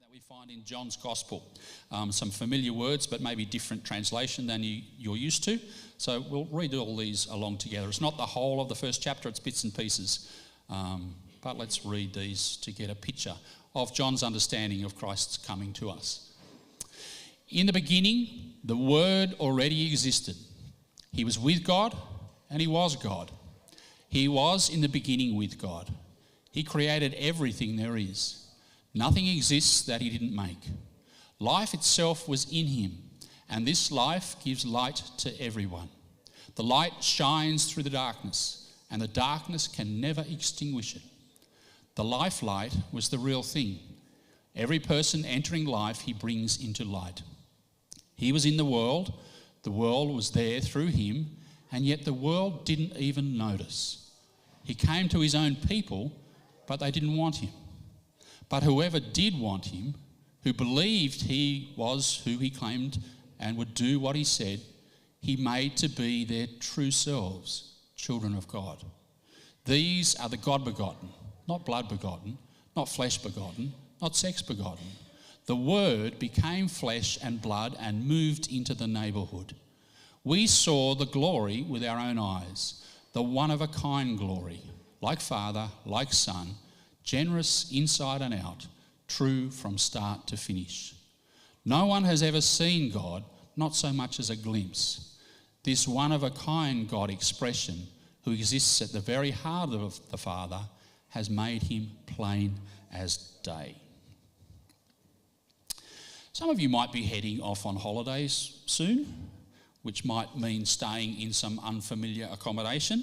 that we find in John's Gospel. Some familiar words, but maybe different translation than you're used to. So we'll read all these along together. It's not the whole of the first chapter, it's bits and pieces. But let's read these to get a picture of John's understanding of Christ's coming to us. In the beginning, the Word already existed. He was with God, and he was God. He was in the beginning with God. He created everything there is. Nothing exists that he didn't make. Life itself was in him, and this life gives light to everyone. The light shines through the darkness, and the darkness can never extinguish it. The life light was the real thing. Every person entering life he brings into light. He was in the world was there through him, and yet the world didn't even notice. He came to his own people, but they didn't want him. But whoever did want him, who believed he was who he claimed and would do what he said, he made to be their true selves, children of God. These are the God-begotten, not blood-begotten, not flesh-begotten, not sex-begotten. The Word became flesh and blood and moved into the neighbourhood. We saw the glory with our own eyes, the one-of-a-kind glory, like Father, like Son, generous inside and out, true from start to finish. No one has ever seen God, not so much as a glimpse. This one-of-a-kind God expression, who exists at the very heart of the Father, has made him plain as day. Some of you might be heading off on holidays soon, which might mean staying in some unfamiliar accommodation.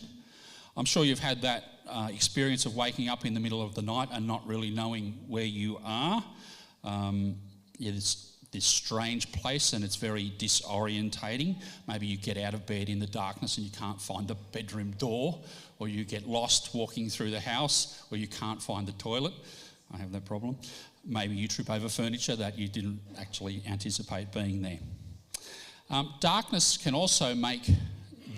I'm sure you've had that experience of waking up in the middle of the night and not really knowing where you are. It's this strange place and it's very disorientating. Maybe you get out of bed in the darkness and you can't find the bedroom door, or you get lost walking through the house where you can't find the toilet. I have that problem. Maybe you trip over furniture that you didn't actually anticipate being there. Darkness can also make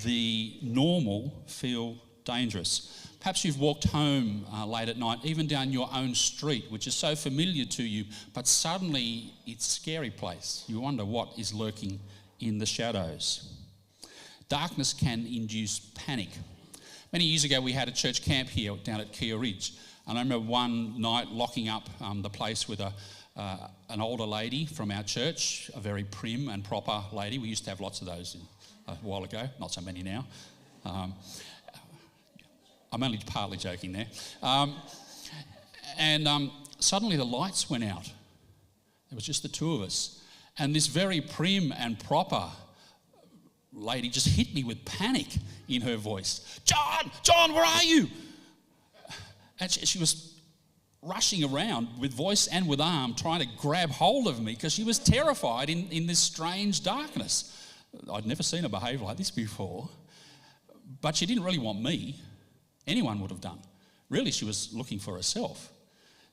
the normal feel dangerous. Perhaps you've walked home late at night, even down your own street, which is so familiar to you, but suddenly it's a scary place. You wonder what is lurking in the shadows. Darkness can induce panic. Many years ago, we had a church camp here down at Kia Ridge, and I remember one night locking up the place with an older lady from our church, a very prim and proper lady. We used to have lots of those a while ago, not so many now. I'm only partly joking there. Suddenly the lights went out. It was just the two of us. And this very prim and proper lady just hit me with panic in her voice. John, where are you? And she was rushing around with voice and with arm trying to grab hold of me because she was terrified in this strange darkness. I'd never seen her behave like this before. But she didn't really want me. Anyone would have done. Really, she was looking for herself.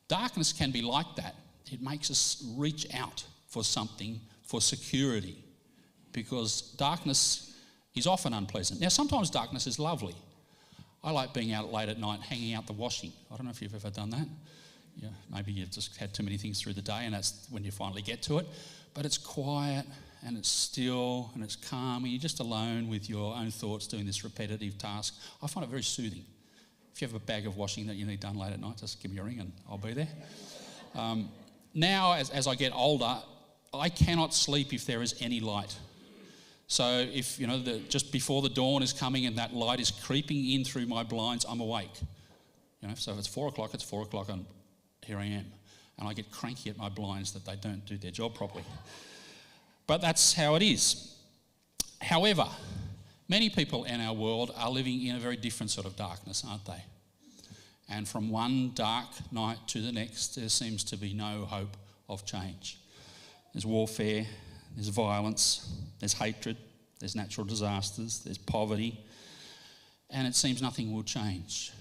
Darkness can be like that. It makes us reach out for something, for security, because darkness is often unpleasant. Now, sometimes darkness is lovely. I like being out late at night, hanging out the washing. I don't know if you've ever done that. Yeah, maybe you've just had too many things through the day and that's when you finally get to it. But it's quiet and it's still and it's calm and you're just alone with your own thoughts doing this repetitive task. I find it very soothing. If you have a bag of washing that you need done late at night, just give me a ring and I'll be there. Now, as I get older, I cannot sleep if there is any light. So if, just before the dawn is coming and that light is creeping in through my blinds, I'm awake. So if it's 4 o'clock, it's 4 o'clock and here I am. And I get cranky at my blinds that they don't do their job properly. But that's how it is. However, many people in our world are living in a very different sort of darkness, aren't they? And from one dark night to the next, there seems to be no hope of change. There's warfare, there's violence, there's hatred, there's natural disasters, there's poverty, and it seems nothing will change.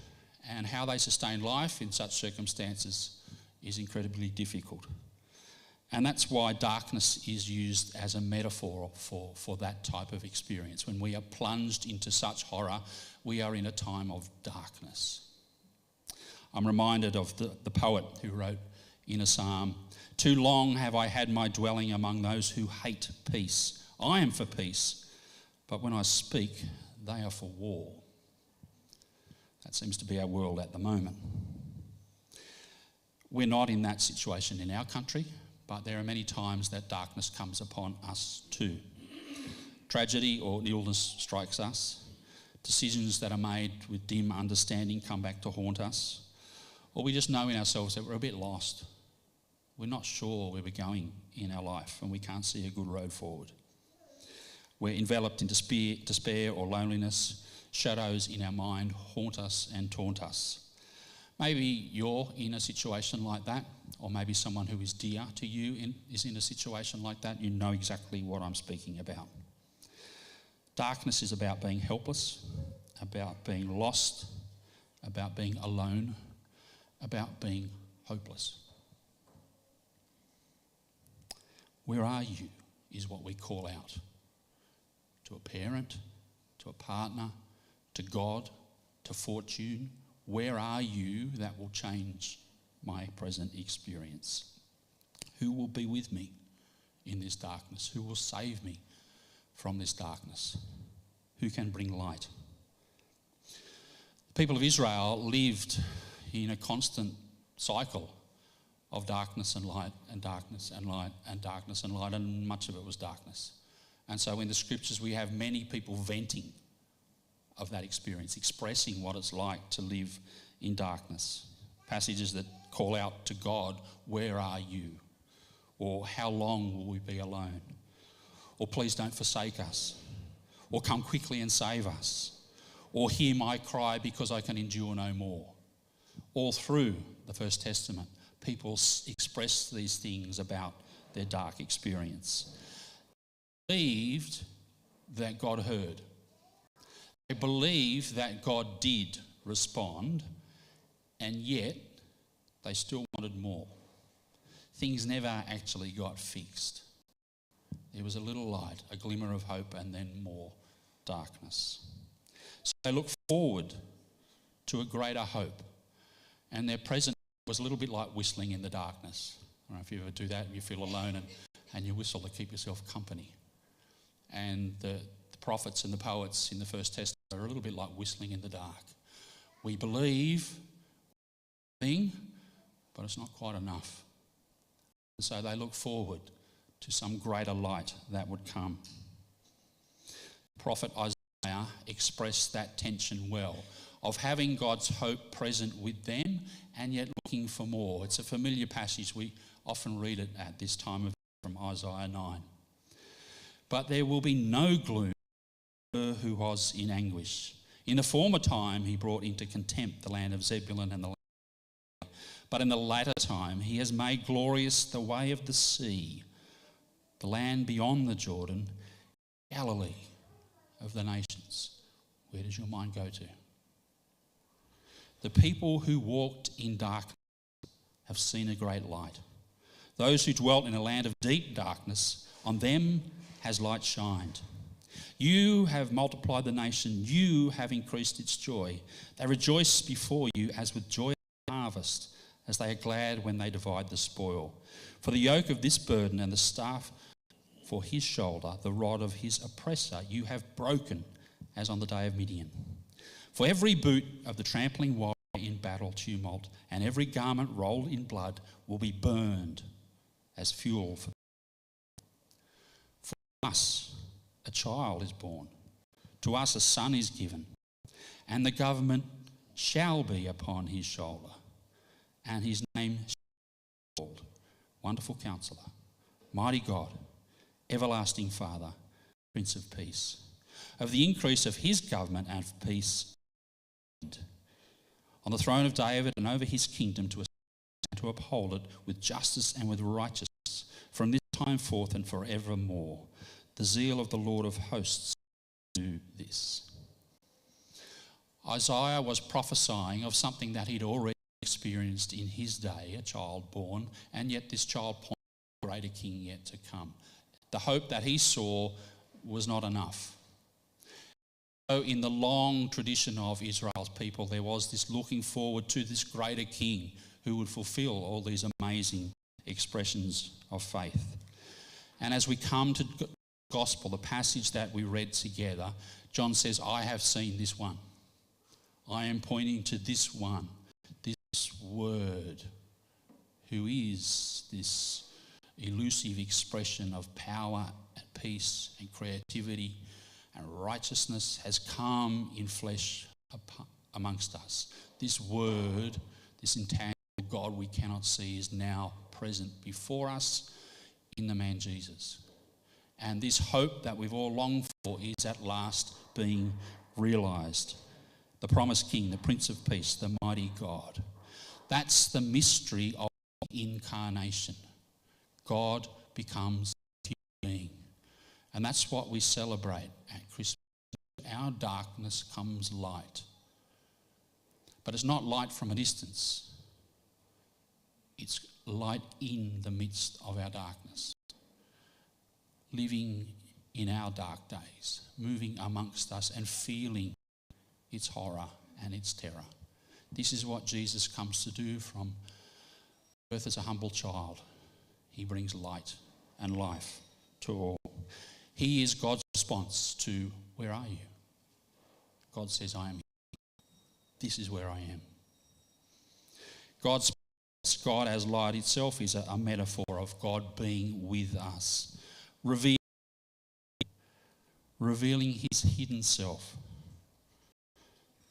And how they sustain life in such circumstances is incredibly difficult. And that's why darkness is used as a metaphor for that type of experience. When we are plunged into such horror, we are in a time of darkness. I'm reminded of the poet who wrote in a psalm, Too long have I had my dwelling among those who hate peace. I am for peace, but when I speak, they are for war. That seems to be our world at the moment. We're not in that situation in our country, but there are many times that darkness comes upon us too. Tragedy or illness strikes us. Decisions that are made with dim understanding come back to haunt us. Or we just know in ourselves that we're a bit lost. We're not sure where we're going in our life and we can't see a good road forward. We're enveloped in despair or loneliness. Shadows in our mind haunt us and taunt us. Maybe you're in a situation like that, or maybe someone who is dear to you is in a situation like that. You know exactly what I'm speaking about. Darkness is about being helpless, about being lost, about being alone, about being hopeless. Where are you is what we call out to a parent, to a partner, to God, to fortune. Where are you that will change my present experience? Who will be with me in this darkness? Who will save me from this darkness? Who can bring light? The people of Israel lived in a constant cycle of darkness and light and darkness and light and darkness and light, and much of it was darkness. And so in the scriptures we have many people venting of that experience, expressing what it's like to live in darkness. Passages that call out to God, where are you? Or how long will we be alone? Or please don't forsake us. Or come quickly and save us. Or hear my cry because I can endure no more. All through the First Testament, people express these things about their dark experience. They believed that God heard. They believed that God did respond, and yet they still wanted more. Things never actually got fixed. There was a little light, a glimmer of hope, and then more darkness. So they looked forward to a greater hope, and their present was a little bit like whistling in the darkness. I don't know if you ever do that and you feel alone and you whistle to keep yourself company. And the prophets and the poets in the First Testament are a little bit like whistling in the dark. We believe thing, but it's not quite enough. And so they look forward to some greater light that would come. Prophet Isaiah expressed that tension well, of having God's hope present with them and yet looking for more. It's a familiar passage. We often read it at this time of from Isaiah 9. But there will be no gloom for her who was in anguish. In the former time he brought into contempt the land of Zebulun and the land of Judah. But in the latter time he has made glorious the way of the sea, the land beyond the Jordan, Galilee of the nations. Where does your mind go to? The people who walked in darkness have seen a great light. Those who dwelt in a land of deep darkness, on them has light shined. You have multiplied the nation, you have increased its joy. They rejoice before you as with joy at harvest, as they are glad when they divide the spoil. For the yoke of this burden and the staff for his shoulder, the rod of his oppressor, you have broken as on the day of Midian. For every boot of the trampling warrior in battle tumult and every garment rolled in blood will be burned as fuel for us. A child is born, to us a son is given, and the government shall be upon his shoulder, and his name shall be called Wonderful Counselor, Mighty God, Everlasting Father, Prince of Peace. Of the increase of his government and of peace, on the throne of David and over his kingdom, to uphold it with justice and with righteousness from this time forth and forevermore. The zeal of the Lord of hosts do this. Isaiah was prophesying of something that he'd already experienced in his day, a child born, and yet this child pointed to a greater king yet to come. The hope that he saw was not enough. So in the long tradition of Israel's people, there was this looking forward to this greater king who would fulfill all these amazing expressions of faith. And as we come to the gospel, the passage that we read together, John says, I have seen this one. I am pointing to this one, this word, who is this elusive expression of power and peace and creativity and righteousness, has come in flesh amongst us. This word, this intangible God we cannot see, is now present before us in the man Jesus. And this hope that we've all longed for is at last being realised. The promised King, the Prince of Peace, the mighty God. That's the mystery of incarnation. God becomes a human being. And that's what we celebrate at Christmas. Our darkness comes light. But it's not light from a distance. It's light in the midst of our darkness. Living in our dark days, moving amongst us and feeling its horror and its terror. This is what Jesus comes to do from birth as a humble child. He brings light and life to all. He is God's response to, where are you? God says, I am here. This is where I am. God as light itself is a metaphor of God being with us, revealing his hidden self,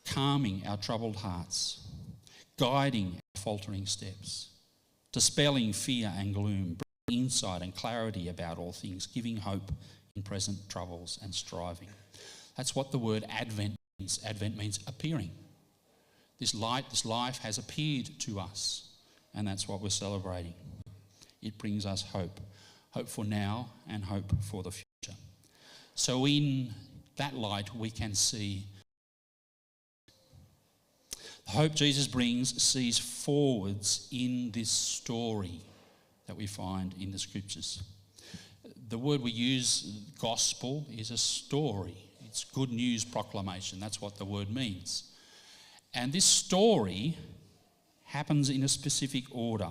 calming our troubled hearts, guiding our faltering steps, dispelling fear and gloom, bringing insight and clarity about all things, giving hope in present troubles and striving. That's what the word Advent means. Advent means appearing. This light, this life has appeared to us, and that's what we're celebrating. It brings us hope. Hope for now and hope for the future. So in that light we can see the hope Jesus brings sees forwards in this story that we find in the scriptures. The word we use, gospel, is a story. It's good news proclamation. That's what the word means. And this story happens in a specific order.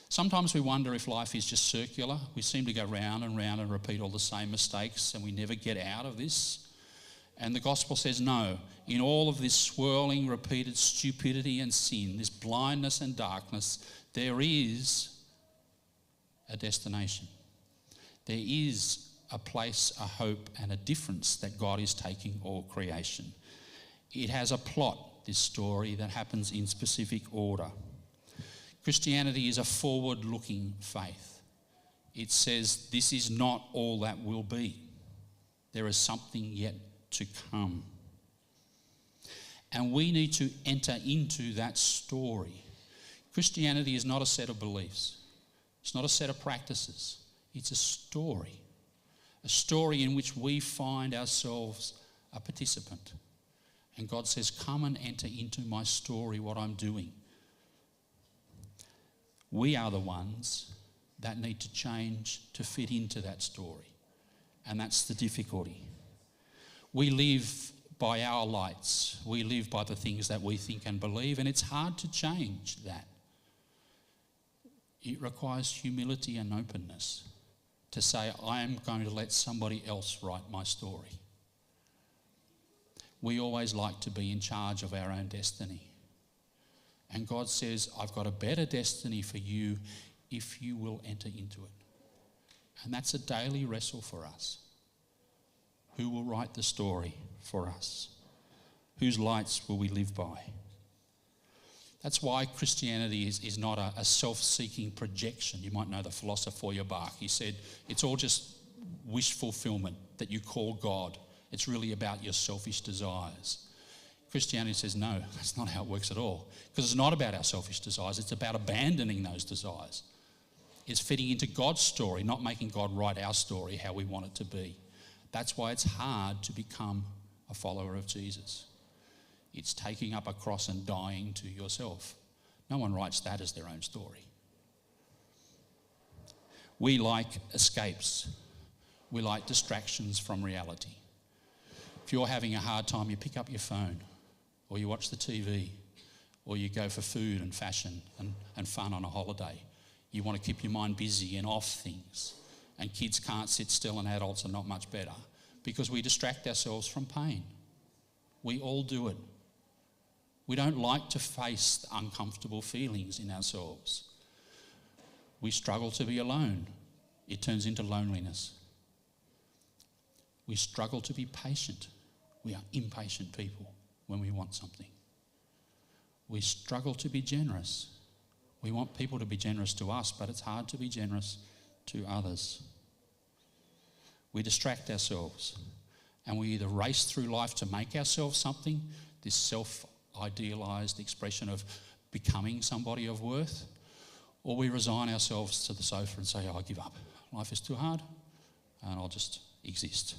Sometimes we wonder if life is just circular. We seem to go round and round and repeat all the same mistakes and we never get out of this. And the gospel says no. In all of this swirling, repeated stupidity and sin, this blindness and darkness, there is a destination. There is a place, a hope and a difference that God is taking all creation. It has a plot, this story, that happens in specific order. Christianity is a forward-looking faith. It says this is not all that will be. There is something yet to come. And we need to enter into that story. Christianity is not a set of beliefs. It's not a set of practices. It's a story in which we find ourselves a participant. And God says, come and enter into my story, what I'm doing. We are the ones that need to change to fit into that story. And that's the difficulty. We live by our lights. We live by the things that we think and believe, and it's hard to change that. It requires humility and openness to say, I am going to let somebody else write my story. We always like to be in charge of our own destiny. And God says, I've got a better destiny for you if you will enter into it. And that's a daily wrestle for us. Who will write the story for us? Whose lights will we live by? That's why Christianity is not a self-seeking projection. You might know the philosopher Feuerbach. He said, it's all just wish fulfillment that you call God. It's really about your selfish desires. Christianity says, no, that's not how it works at all. Because it's not about our selfish desires. It's about abandoning those desires. It's fitting into God's story, not making God write our story how we want it to be. That's why it's hard to become a follower of Jesus. It's taking up a cross and dying to yourself. No one writes that as their own story. We like escapes. We like distractions from reality. If you're having a hard time, you pick up your phone, or you watch the TV, or you go for food and fashion and fun on a holiday. You want to keep your mind busy and off things. And kids can't sit still and adults are not much better because we distract ourselves from pain. We all do it. We don't like to face the uncomfortable feelings in ourselves. We struggle to be alone. It turns into loneliness. We struggle to be patient. We are impatient people when we want something. We struggle to be generous. We want people to be generous to us, but it's hard to be generous to others. We distract ourselves and we either race through life to make ourselves something, this self-idealised expression of becoming somebody of worth, or we resign ourselves to the sofa and say, I give up. Life is too hard and I'll just exist.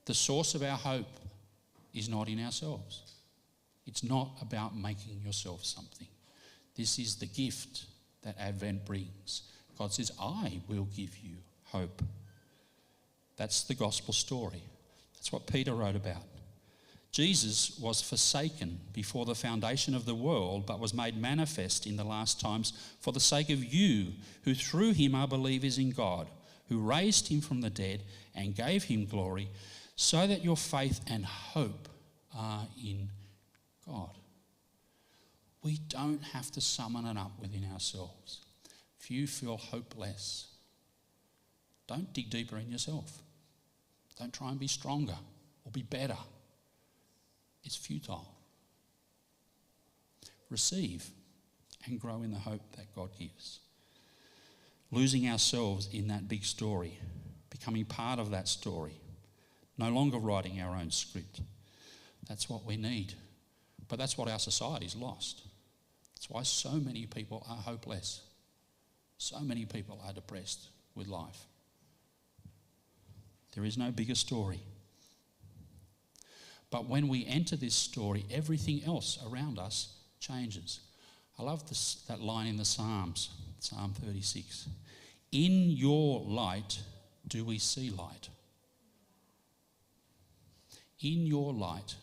The source of our hope is not in ourselves. It's not about making yourself something. This is the gift that Advent brings. God says, I will give you hope. That's the gospel story. That's what Peter wrote about. Jesus was forsaken before the foundation of the world, but was made manifest in the last times for the sake of you, who through him are believers in God, who raised him from the dead and gave him glory, so that your faith and hope are in God. We don't have to summon it up within ourselves. If you feel hopeless, don't dig deeper in yourself. Don't try and be stronger or be better. It's futile. Receive and grow in the hope that God gives. Losing ourselves in that big story, becoming part of that story, no longer writing our own script. That's what we need. But that's what our society's lost. That's why so many people are hopeless. So many people are depressed with life. There is no bigger story. But when we enter this story, everything else around us changes. I love that line in the Psalms, Psalm 36. In your light do we see light. In your light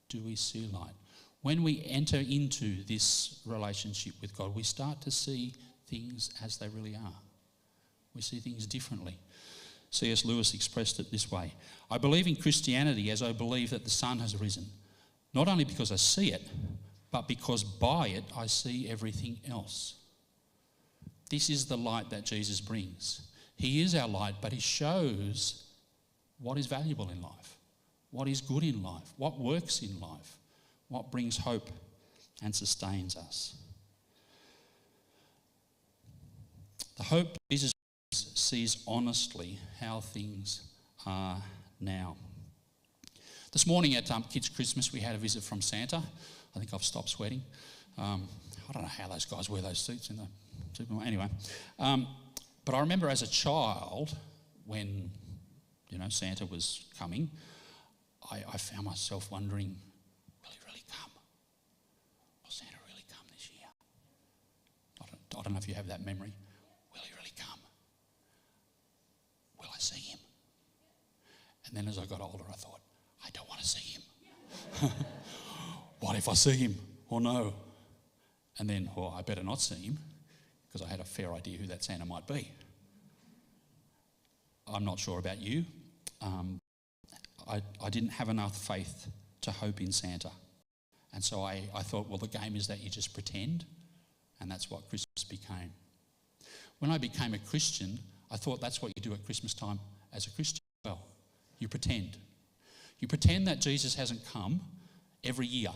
do we see light. When we enter into this relationship with God, we start to see things as they really are. We see things differently. C.S. Lewis expressed it this way: I believe in Christianity as I believe that the sun has risen, not only because I see it, but because by it I see everything else. This is the light that Jesus brings. He is our light, but he shows what is valuable in life, what is good in life, what works in life, what brings hope and sustains us. The hope Jesus sees honestly how things are now. This morning at Kids' Christmas, we had a visit from Santa. I think I've stopped sweating. I don't know how those guys wear those suits in the supermarket. Anyway, but I remember as a child, when Santa was coming, I found myself wondering, will he really come? Will Santa really come this year? I don't know if you have that memory. Will he really come? Will I see him? And then as I got older, I thought, I don't want to see him. What if I see him or no? And then, I better not see him, because I had a fair idea who that Santa might be. I'm not sure about you. I didn't have enough faith to hope in Santa. And so I thought, well, the game is that you just pretend, and that's what Christmas became. When I became a Christian, I thought that's what you do at Christmas time as a Christian. Well, you pretend. You pretend that Jesus hasn't come every year,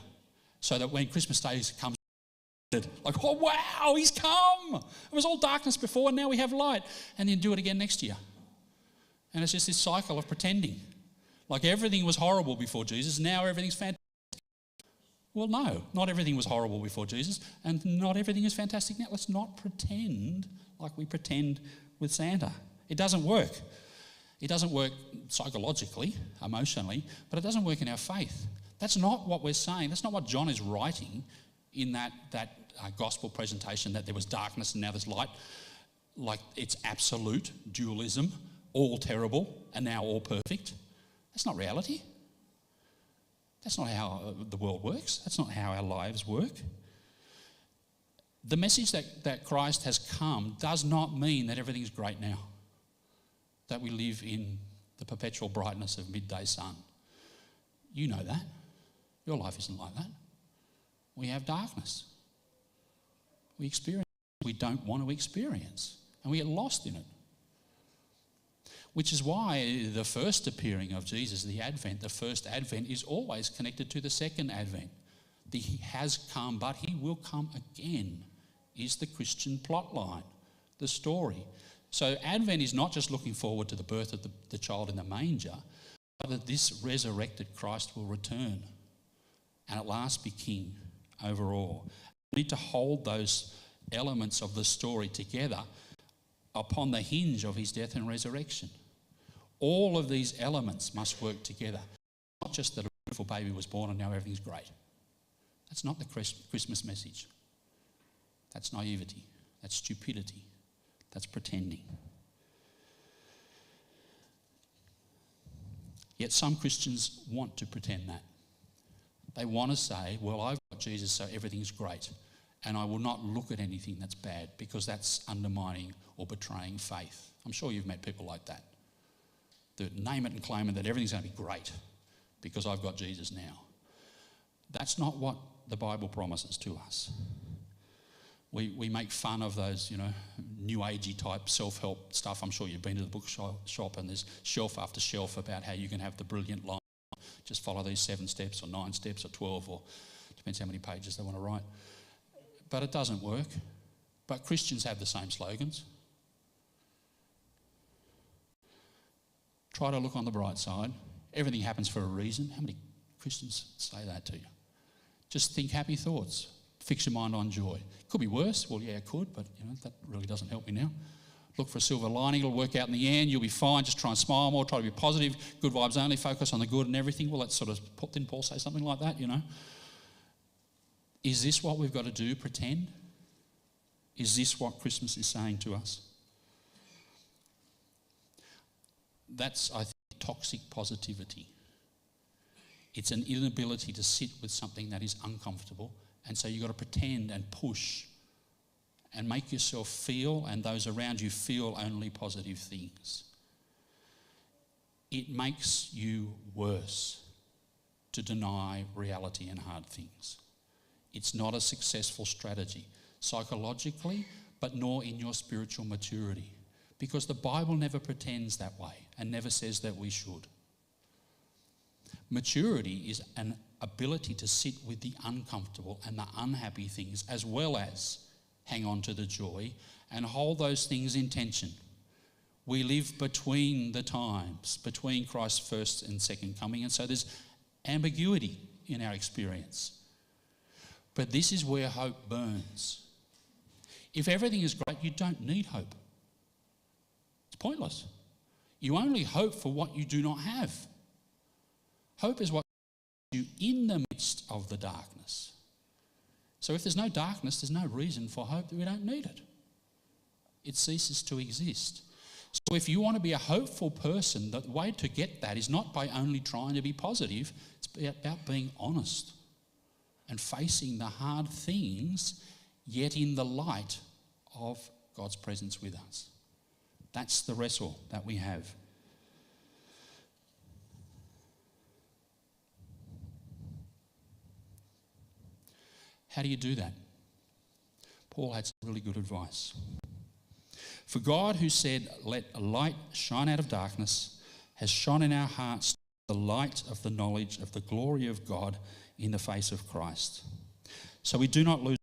so that when Christmas Day comes, like, oh wow, he's come. It was all darkness before and now we have light. And then do it again next year. And it's just this cycle of pretending. Like everything was horrible before Jesus, now everything's fantastic. Well, no, not everything was horrible before Jesus, and not everything is fantastic now. Let's not pretend like we pretend with Santa. It doesn't work. It doesn't work psychologically, emotionally, but it doesn't work in our faith. That's not what we're saying. That's not what John is writing in that gospel presentation, that there was darkness and now there's light. Like it's absolute dualism, all terrible and now all perfect. That's not reality. That's not how the world works. That's not how our lives work. The message that Christ has come does not mean that everything's great now, that we live in the perpetual brightness of midday sun. You know that. Your life isn't like that. We have darkness. We experience what we don't want to experience, and we get lost in it. Which is why the first appearing of Jesus, the Advent, the first Advent, is always connected to the second Advent. He has come, but he will come again, is the Christian plot line, the story. So Advent is not just looking forward to the birth of the child in the manger, but that this resurrected Christ will return and at last be king over all. We need to hold those elements of the story together upon the hinge of his death and resurrection. All of these elements must work together. Not just that a beautiful baby was born and now everything's great. That's not the Christmas message. That's naivety. That's stupidity. That's pretending. Yet some Christians want to pretend that. They want to say, well, I've got Jesus, so everything's great, and I will not look at anything that's bad because that's undermining or betraying faith. I'm sure you've met people like that name it and claim it that everything's going to be great because I've got Jesus now. That's not what the Bible promises to us. We make fun of those, new agey type self-help stuff. I'm sure you've been to the bookshop and there's shelf after shelf about how you can have the brilliant life. Just follow these 7 steps or 9 steps or 12 or depends how many pages they want to write. But it doesn't work. But Christians have the same slogans. Try to look on the bright side. Everything happens for a reason. How many Christians say that to you? Just think happy thoughts. Fix your mind on joy. Could be worse. Well, yeah, it could, but that really doesn't help me now. Look for a silver lining. It'll work out in the end. You'll be fine. Just try and smile more. Try to be positive. Good vibes only. Focus on the good and everything. Well, that's sort of, didn't Paul say something like that, Is this what we've got to do, pretend? Is this what Christmas is saying to us? That's, I think, toxic positivity. It's an inability to sit with something that is uncomfortable, and so you've got to pretend and push and make yourself feel and those around you feel only positive things. It makes you worse to deny reality and hard things. It's not a successful strategy psychologically, but nor in your spiritual maturity, because the Bible never pretends that way and never says that we should. Maturity is an ability to sit with the uncomfortable and the unhappy things, as well as hang on to the joy and hold those things in tension. We live between the times, between Christ's first and second coming, and so there's ambiguity in our experience. But this is where hope burns. If everything is great, you don't need hope. It's pointless. You only hope for what you do not have. Hope is what you in the midst of the darkness. So if there's no darkness, there's no reason for hope. We don't need it. It ceases to exist. So if you want to be a hopeful person, the way to get that is not by only trying to be positive. It's about being honest and facing the hard things, yet in the light of God's presence with us. That's the wrestle that we have. How do you do that? Paul had some really good advice. For God, who said, "Let a light shine out of darkness," has shone in our hearts the light of the knowledge of the glory of God in the face of Christ. So we do not lose.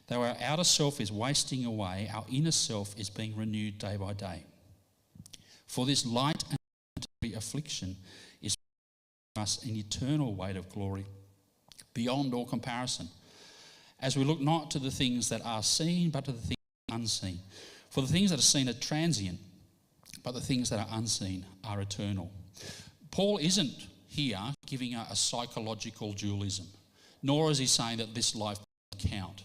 Though our outer self is wasting away, our inner self is being renewed day by day. For this light and momentary affliction is for us an eternal weight of glory beyond all comparison, as we look not to the things that are seen, but to the things unseen. For the things that are seen are transient, but the things that are unseen are eternal. Paul isn't here giving a psychological dualism, nor is he saying that this life doesn't count.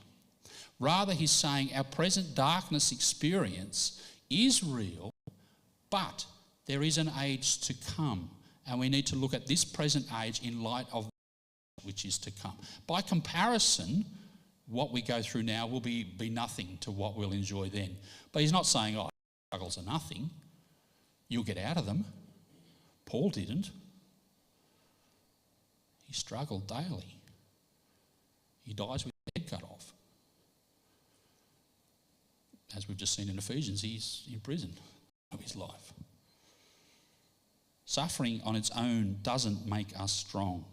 Rather, he's saying our present darkness experience is real, but there is an age to come, and we need to look at this present age in light of which is to come. By comparison, what we go through now will be nothing to what we'll enjoy then. But he's not saying, oh, struggles are nothing. You'll get out of them. Paul didn't. He struggled daily. He dies with his head cut off. As we've just seen in Ephesians, he's in prison of his life. Suffering on its own doesn't make us strong.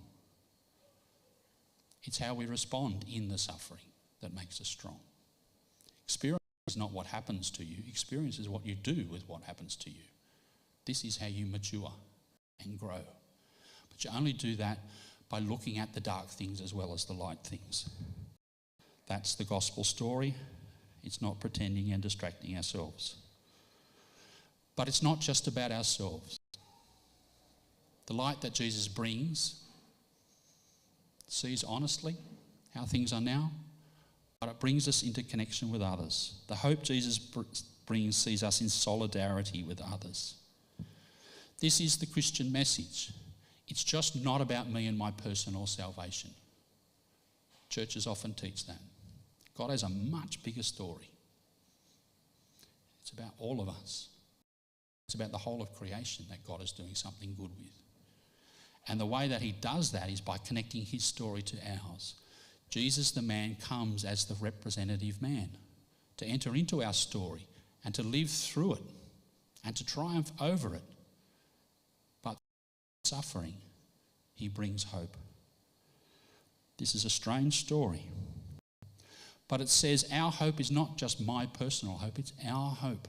It's how we respond in the suffering that makes us strong. Experience is not what happens to you. Experience is what you do with what happens to you. This is how you mature and grow. But you only do that by looking at the dark things as well as the light things. That's the gospel story. It's not pretending and distracting ourselves. But it's not just about ourselves. The light that Jesus brings sees honestly how things are now, but it brings us into connection with others. The hope Jesus brings sees us in solidarity with others. This is the Christian message. It's just not about me and my personal salvation. Churches often teach that. God has a much bigger story. It's about all of us. It's about the whole of creation that God is doing something good with. And the way that he does that is by connecting his story to ours. Jesus the man comes as the representative man to enter into our story and to live through it and to triumph over it. But suffering, he brings hope. This is a strange story. But it says our hope is not just my personal hope, it's our hope.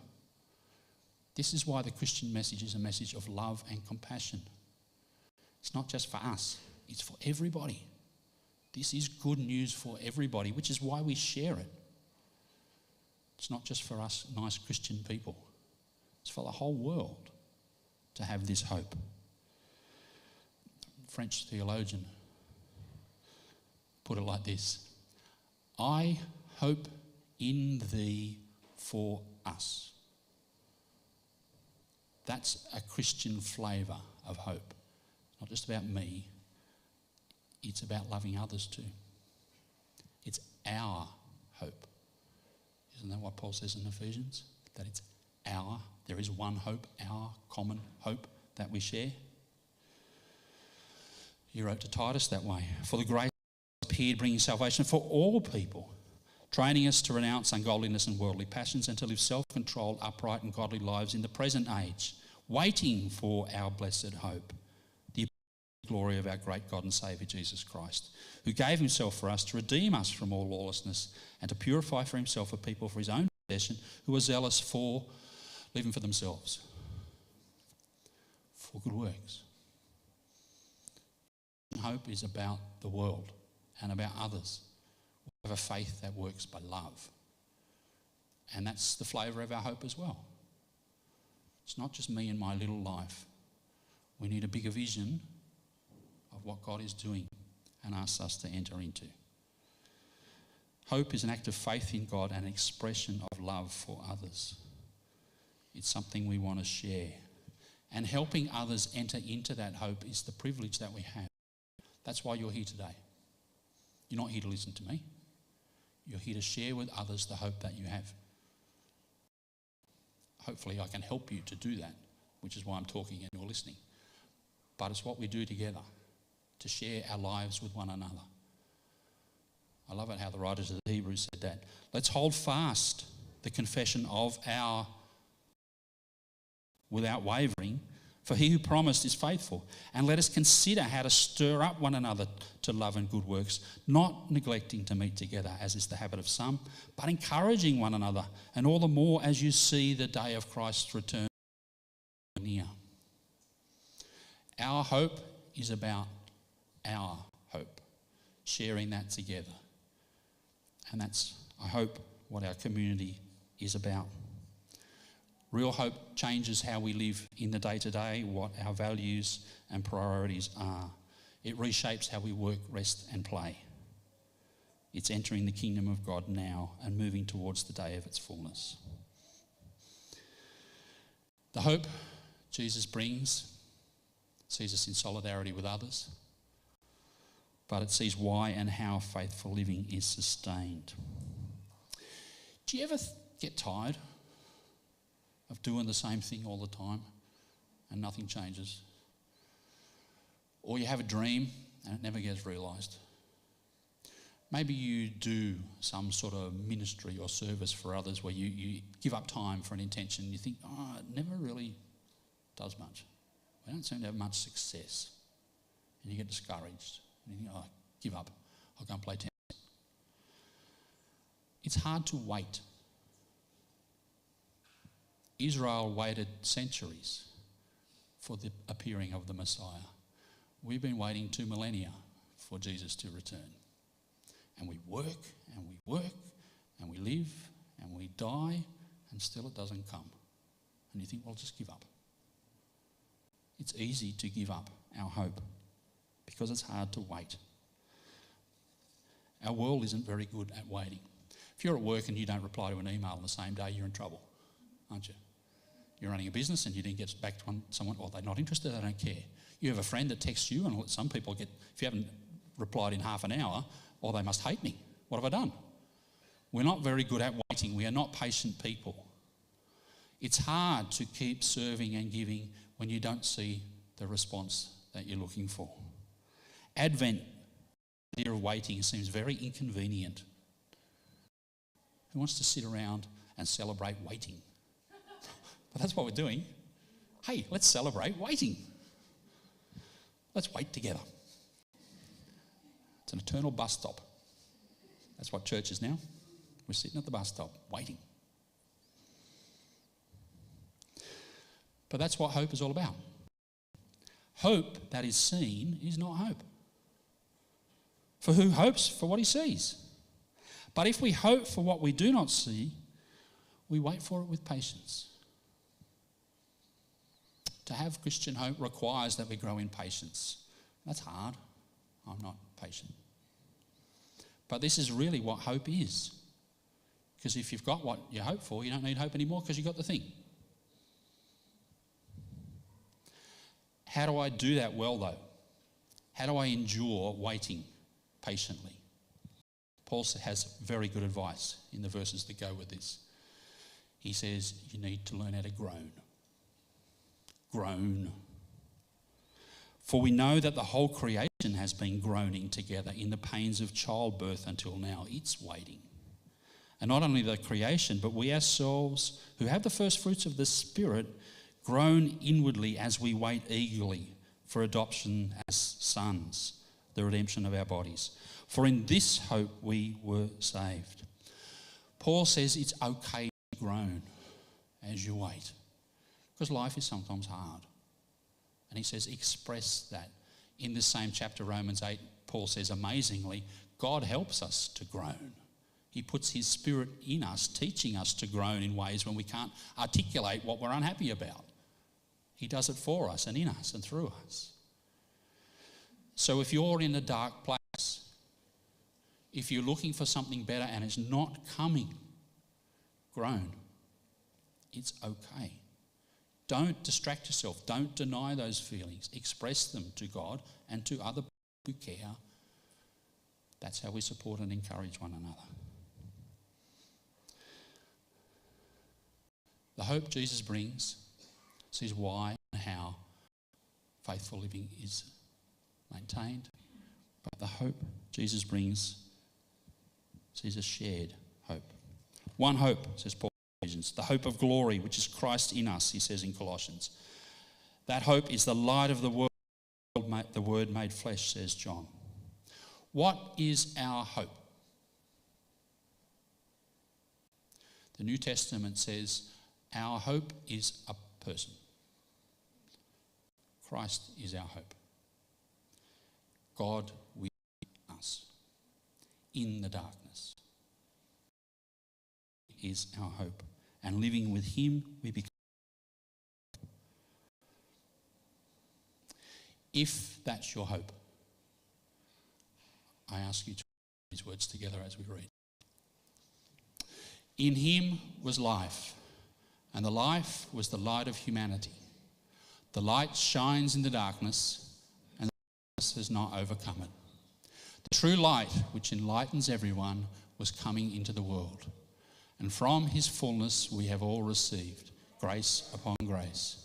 This is why the Christian message is a message of love and compassion. It's not just for us, it's for everybody. This is good news for everybody, which is why we share it. It's not just for us nice Christian people. It's for the whole world to have this hope. French theologian put it like this: I hope in thee for us. That's a Christian flavour of hope. Not just about me, it's about loving others too. It's our hope. Isn't that what Paul says in Ephesians? That it's there is one hope, our common hope that we share. He wrote to Titus that way. For the grace appeared, bringing salvation for all people, training us to renounce ungodliness and worldly passions and to live self-controlled, upright and godly lives in the present age, waiting for our blessed hope, the glory of our great God and Saviour Jesus Christ, who gave himself for us to redeem us from all lawlessness and to purify for himself a people for his own possession who are zealous for living for themselves, for good works. Hope is about the world and about others. We have a faith that works by love. And that's the flavour of our hope as well. It's not just me and my little life. We need a bigger vision of what God is doing and asks us to enter into. Hope is an act of faith in God and an expression of love for others. It's something we want to share. And helping others enter into that hope is the privilege that we have. That's why you're here today. You're not here to listen to me. You're here to share with others the hope that you have. Hopefully I can help you to do that, which is why I'm talking and you're listening. But it's what we do together, to share our lives with one another. I love it how the writers of the Hebrews said that. Let's hold fast the confession of our without wavering, for he who promised is faithful. And let us consider how to stir up one another to love and good works, not neglecting to meet together, as is the habit of some, but encouraging one another, and all the more as you see the day of Christ's return near. Our hope is about our hope, sharing that together. And that's, I hope, what our community is about. Real hope changes how we live in the day-to-day, what our values and priorities are. It reshapes how we work, rest and play. It's entering the kingdom of God now and moving towards the day of its fullness. The hope Jesus brings sees us in solidarity with others. but it sees why and how faithful living is sustained. Do you ever get tired of doing the same thing all the time and nothing changes? Or you have a dream and it never gets realised? Maybe you do some sort of ministry or service for others where you give up time for an intention and you think, oh, it never really does much. We don't seem to have much success. And you get discouraged. And you think, oh, give up. I'll go and play tennis. It's hard to wait. Israel waited centuries for the appearing of the Messiah. We've been waiting 2 millennia for Jesus to return. And we work and we work and we live and we die and still it doesn't come. And you think, well, just give up. It's easy to give up our hope because it's hard to wait. Our world isn't very good at waiting. If you're at work and you don't reply to an email on the same day, you're in trouble, aren't you? You're running a business and you didn't get back to someone, or they're not interested, they don't care. You have a friend that texts you, and some people get, if you haven't replied in half an hour, or they must hate me. What have I done? We're not very good at waiting. We are not patient people. It's hard to keep serving and giving when you don't see the response that you're looking for. Advent, the idea of waiting, seems very inconvenient. Who wants to sit around and celebrate waiting? But that's what we're doing. Hey, let's celebrate waiting. Let's wait together. It's an eternal bus stop. That's what church is now. We're sitting at the bus stop, waiting. But that's what hope is all about. Hope that is seen is not hope. For who hopes for what he sees? But if we hope for what we do not see, we wait for it with patience. To have Christian hope requires that we grow in patience. That's hard. I'm not patient. But this is really what hope is. Because if you've got what you hope for, you don't need hope anymore because you've got the thing. How do I do that well, though? How do I endure waiting patiently? Paul has very good advice in the verses that go with this. He says you need to learn how to groan. Groan. For we know that the whole creation has been groaning together in the pains of childbirth until now. It's waiting. And not only the creation, but we ourselves, who have the first fruits of the Spirit, groan inwardly as we wait eagerly for adoption as sons, the redemption of our bodies. For in this hope we were saved. Paul says it's okay to groan as you wait, because life is sometimes hard. And he says, express that. In this same chapter, Romans 8, Paul says, amazingly, God helps us to groan. He puts his Spirit in us, teaching us to groan in ways when we can't articulate what we're unhappy about. He does it for us and in us and through us. So if you're in a dark place, if you're looking for something better and it's not coming, groan. It's okay. Don't distract yourself. Don't deny those feelings. Express them to God and to other people who care. That's how we support and encourage one another. The hope Jesus brings sees why and how faithful living is maintained. But the hope Jesus brings sees a shared hope. One hope, says Paul in Ephesians, the hope of glory, which is Christ in us, he says in Colossians. That hope is the light of the world, the Word made flesh, says John. What is our hope? The New Testament says our hope is a person. Christ is our hope. God with us in the darkness is our hope. And living with him, we become. If that's your hope, I ask you to read these words together as we read. In him was life, and the life was the light of humanity. The light shines in the darkness, and the darkness has not overcome it. True light, which enlightens everyone, was coming into the world. And from his fullness we have all received grace upon grace.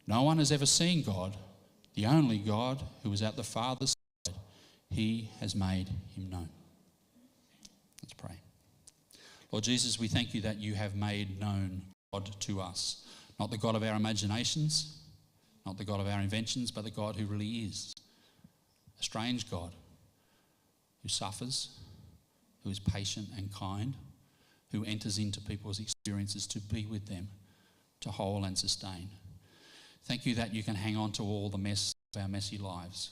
No one has ever seen God, the only God who is at the Father's side. He has made him known. Let's pray. Lord Jesus, we thank you that you have made known God to us. Not the God of our imaginations, not the God of our inventions, but the God who really is. A strange God who suffers, who is patient and kind, who enters into people's experiences to be with them, to hold and sustain. Thank you that you can hang on to all the mess of our messy lives,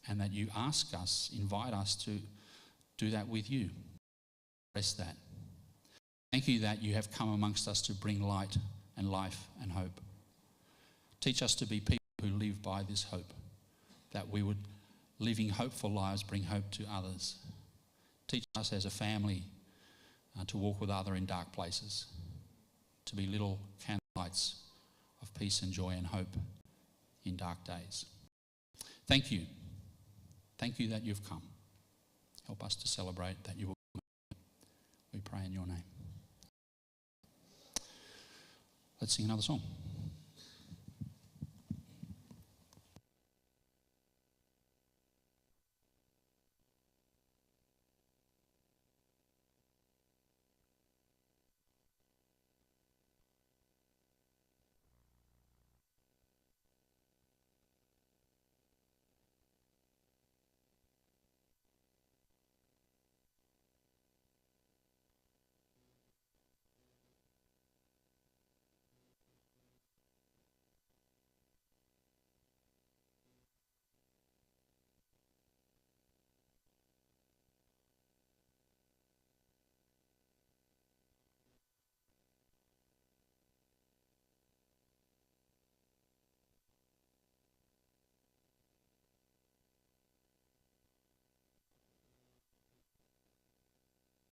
and that you ask us, invite us to do that with you. Rest that. Thank you that you have come amongst us to bring light and life and hope. Teach us to be people who live by this hope, that we would, living hopeful lives, bring hope to others. Teach us as a family to walk with others in dark places, to be little candlelights of peace and joy and hope in dark days. Thank you. Thank you that you've come. Help us to celebrate that you will come. We pray in your name. Let's sing another song.